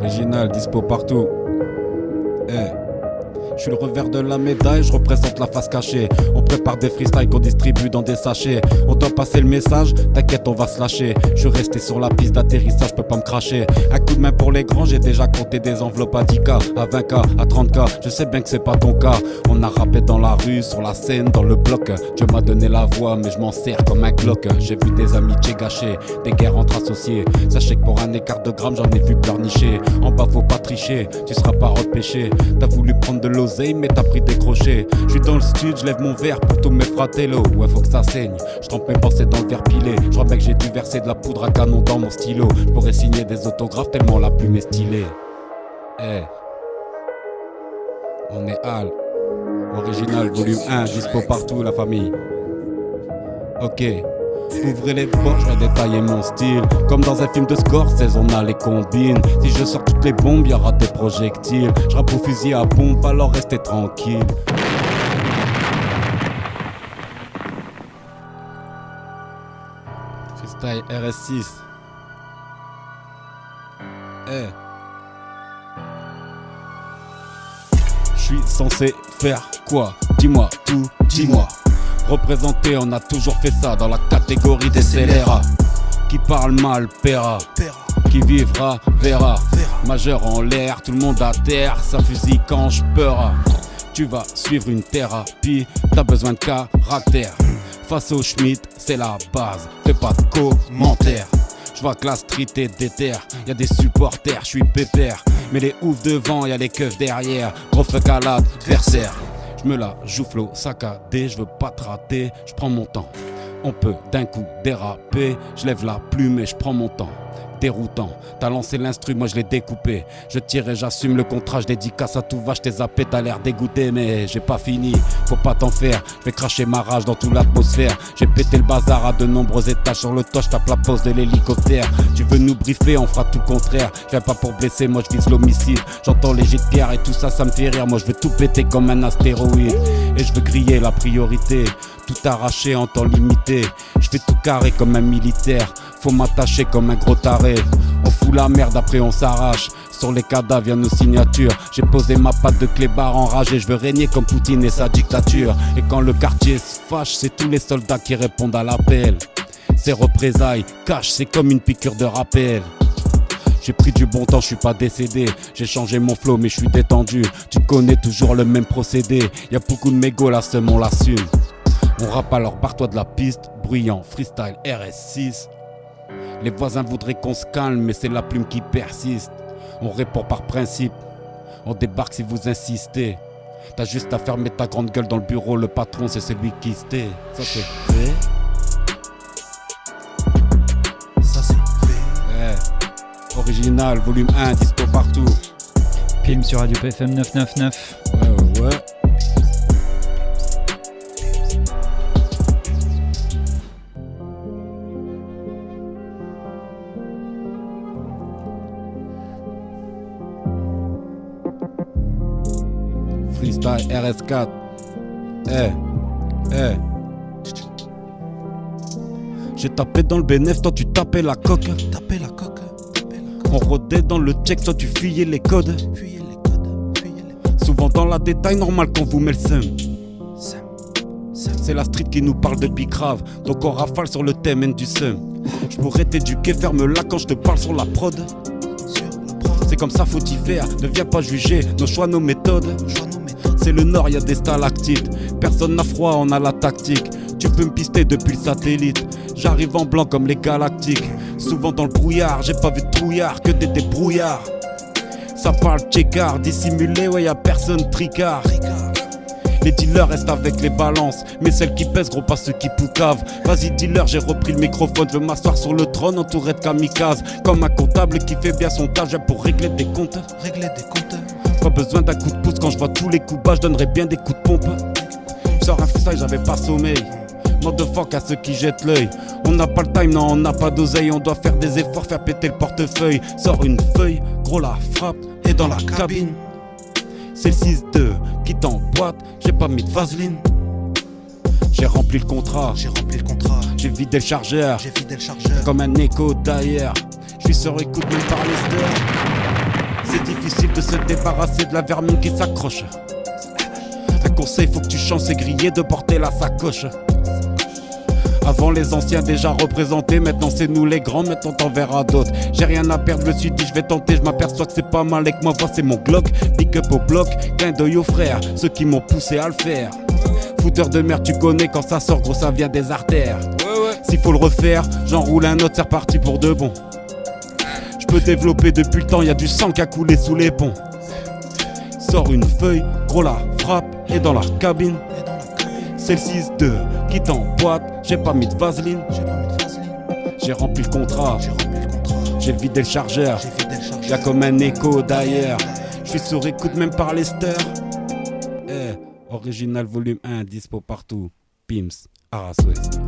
Original, dispo partout. Je suis le revers de la médaille, je représente la face cachée. On prépare des freestyles qu'on distribue dans des sachets. On doit passer le message, t'inquiète on va se lâcher. Je suis resté sur la piste d'atterrissage, peux pas me cracher. Un coup de main pour les grands, j'ai déjà compté des enveloppes à 10K, à 20K, à 30K. Je sais bien que c'est pas ton cas. On a rappé dans la rue, sur la scène, dans le bloc. Dieu m'a donné la voix, mais je m'en sers comme un Glock. J'ai vu des amitiés gâchées, des guerres entre associés. Sachez que pour un écart de grammes, j'en ai vu pleurnicher. En bas faut pas tricher, tu seras pas repêché. T'as voulu prendre de l'eau mais t'as pris des crochets. J'suis dans le stud, j'lève mon verre pour tous mes fratello. Ouais faut que ça saigne, j'trempe mes pensées dans le verre pilé. J'crois bien que j'ai dû verser de la poudre à canon dans mon stylo. J'pourrais signer des autographes tellement la plume est stylée. On est Al, original volume 1, dispo partout la famille. Ok, ouvrez les portes, je vais détailler mon style. Comme dans un film de Scorsese, on a les combines. Si je sors toutes les bombes, y'aura des projectiles. Je rappe au fusil à pompe, alors restez tranquille. Freestyle RS6. Je suis censé faire quoi? Dis-moi tout, dis-moi. Représenté, on a toujours fait ça dans la catégorie des scélérats. Qui parle mal, paiera. Qui vivra, verra. Majeur en l'air, tout le monde à terre. Ça fusille quand je peur. Tu vas suivre une thérapie, t'as besoin de caractère. Face au Schmitt, c'est la base. Fais pas de commentaires. Je vois que la street est déterre. Y'a des supporters, je suis pépère. Mais les oufs devant, y'a les keufs derrière. Gros fuck à l'adversaire. Je me la joue flow saccadé, je veux pas te rater, je prends mon temps. On peut d'un coup déraper, je lève la plume et je prends mon temps. Déroutant, t'as lancé l'instru, moi je l'ai découpé. Je tire et j'assume le contrat, je dédicace à tout va, je t'ai zappé, t'as l'air dégoûté, mais j'ai pas fini, faut pas t'en faire. Je vais cracher ma rage dans toute l'atmosphère. J'ai pété le bazar à de nombreux étages, sur le toit, je tape la pose de l'hélicoptère. Tu veux nous briefer, on fera tout le contraire. Je viens pas pour blesser, moi je vise l'homicide. J'entends les jets de pierre et tout ça, ça me fait rire. Moi je veux tout péter comme un astéroïde. Et je veux griller la priorité, tout arracher en temps limité. Je fais tout carré comme un militaire, faut m'attacher comme un gros taré. On fout la merde, après on s'arrache. Sur les cadavres y'a nos signatures. J'ai posé ma patte de clébard enragé. Je veux régner comme Poutine et sa dictature. Et quand le quartier se fâche, c'est tous les soldats qui répondent à l'appel. Ces représailles, cash, c'est comme une piqûre de rappel. J'ai pris du bon temps, je suis pas décédé. J'ai changé mon flow mais je suis détendu. Tu connais toujours le même procédé. Y'a beaucoup de mégots, la seum on l'assume. On rappe alors barre-toi de la piste. Bruyant, freestyle RS6. Les voisins voudraient qu'on se calme, mais c'est la plume qui persiste. On répond par principe, on débarque si vous insistez. T'as juste à fermer ta grande gueule dans le bureau, le patron c'est celui qui se tait. Ça c'est fait. Ça c'est fait. Original, volume 1, dispo partout. Film sur Radio PFM 999. Ouais. Freestyle RS4. J'ai tapé dans le bénéf, toi tu tapais la coque. On rôdait dans le check, toi tu fuyais les codes. Souvent dans la détail, normal qu'on vous met le seum. C'est la street qui nous parle de bicrave, donc on rafale sur le thème du seum. Je pourrais t'éduquer, ferme-la quand je te parle sur la prod. C'est comme ça, faut y faire, ne viens pas juger nos choix, nos méthodes. C'est le nord, y'a des stalactites. Personne n'a froid, on a la tactique. Tu peux me pister depuis le satellite. J'arrive en blanc comme les galactiques. Souvent dans le brouillard, j'ai pas vu de trouillard, que des débrouillards. Ça parle checkard, dissimulé, ouais y'a personne tricard. Les dealers restent avec les balances, mais celles qui pèsent gros pas ceux qui poucavent. Vas-y dealer, j'ai repris le microphone, je veux m'asseoir sur le trône entouré de kamikazes. Comme un comptable qui fait bien son tâche pour régler des comptes. Pas besoin d'un coup de pouce, quand je vois tous les coups bas, je donnerais bien des coups de pompe. Sors un freestyle, j'avais pas sommeil. Motherfuck à ceux qui jettent l'œil. On n'a pas le time, non, on n'a pas d'oseille. On doit faire des efforts, faire péter le portefeuille. Sors une feuille, gros la frappe, et dans la cabine. C'est le 6-2 qui t'emboîte, j'ai pas mis de vaseline. J'ai rempli le contrat, j'ai vidé le chargeur, comme un écho d'ailleurs. Je suis sur écoute même par les stars. C'est difficile de se débarrasser de la vermine qui s'accroche. Un conseil, faut que tu changes, c'est grillé de porter la sacoche. Avant les anciens déjà représentés, maintenant c'est nous les grands, maintenant t'en verras d'autres. J'ai rien à perdre, je me suis dit je vais tenter, je m'aperçois que c'est pas mal avec ma voix, c'est mon Glock. Big up au bloc, clin d'œil aux frères, ceux qui m'ont poussé à le faire. Fouteur de merde, tu connais quand ça sort, gros ça vient des artères. S'il faut le refaire, j'enroule un autre, c'est reparti pour de bon. Je peux développer depuis le temps, y a du sang qui a coulé sous les ponts. Sors une feuille, gros la frappe, et dans la cabine. C'est le 6-2 qui t'emboîte, j'ai pas mis de vaseline. J'ai rempli le contrat, j'ai vidé le chargeur. Y'a comme un écho d'ailleurs. J'suis sur écoute même par Lester. Original volume 1, dispo partout. Pims, Arras West.